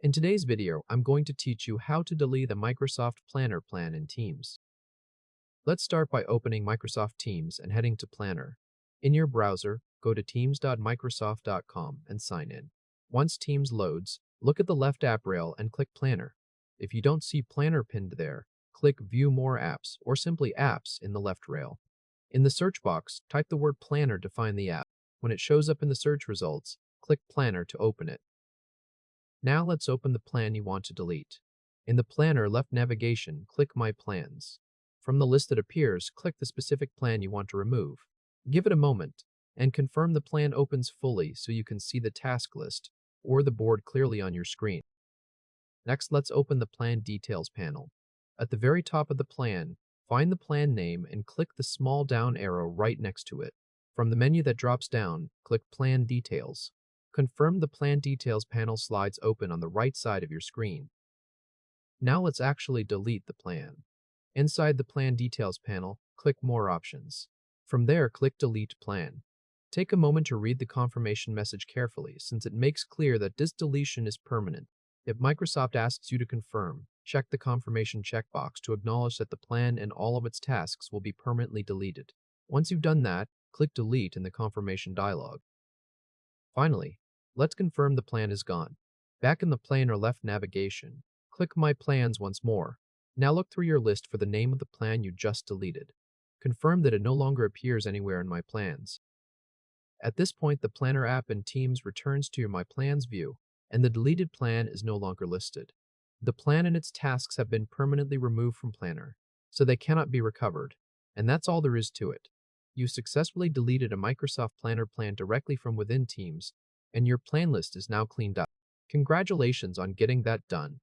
In today's video, I'm going to teach you how to delete a Microsoft Planner plan in Teams. Let's start by opening Microsoft Teams and heading to Planner. In your browser, go to teams.microsoft.com and sign in. Once Teams loads, look at the left app rail and click Planner. If you don't see Planner pinned there, click View More Apps or simply Apps in the left rail. In the search box, type the word Planner to find the app. When it shows up in the search results, click Planner to open it. Now let's open the plan you want to delete. In the Planner left navigation, click My Plans. From the list that appears, click the specific plan you want to remove. Give it a moment, and confirm the plan opens fully so you can see the task list or the board clearly on your screen. Next, let's open the Plan Details panel. At the very top of the plan, find the plan name and click the small down arrow right next to it. From the menu that drops down, click Plan Details. Confirm the Plan Details panel slides open on the right side of your screen. Now let's actually delete the plan. Inside the Plan Details panel, click More Options. From there, click Delete Plan. Take a moment to read the confirmation message carefully, since it makes clear that this deletion is permanent. If Microsoft asks you to confirm, check the confirmation checkbox to acknowledge that the plan and all of its tasks will be permanently deleted. Once you've done that, click Delete in the confirmation dialog. Finally, let's confirm the plan is gone. Back in the Planner left navigation, click My Plans once more. Now look through your list for the name of the plan you just deleted. Confirm that it no longer appears anywhere in My Plans. At this point, the Planner app in Teams returns to your My Plans view, and the deleted plan is no longer listed. The plan and its tasks have been permanently removed from Planner, so they cannot be recovered. And that's all there is to it. You successfully deleted a Microsoft Planner plan directly from within Teams, and your plan list is now cleaned up. Congratulations on getting that done.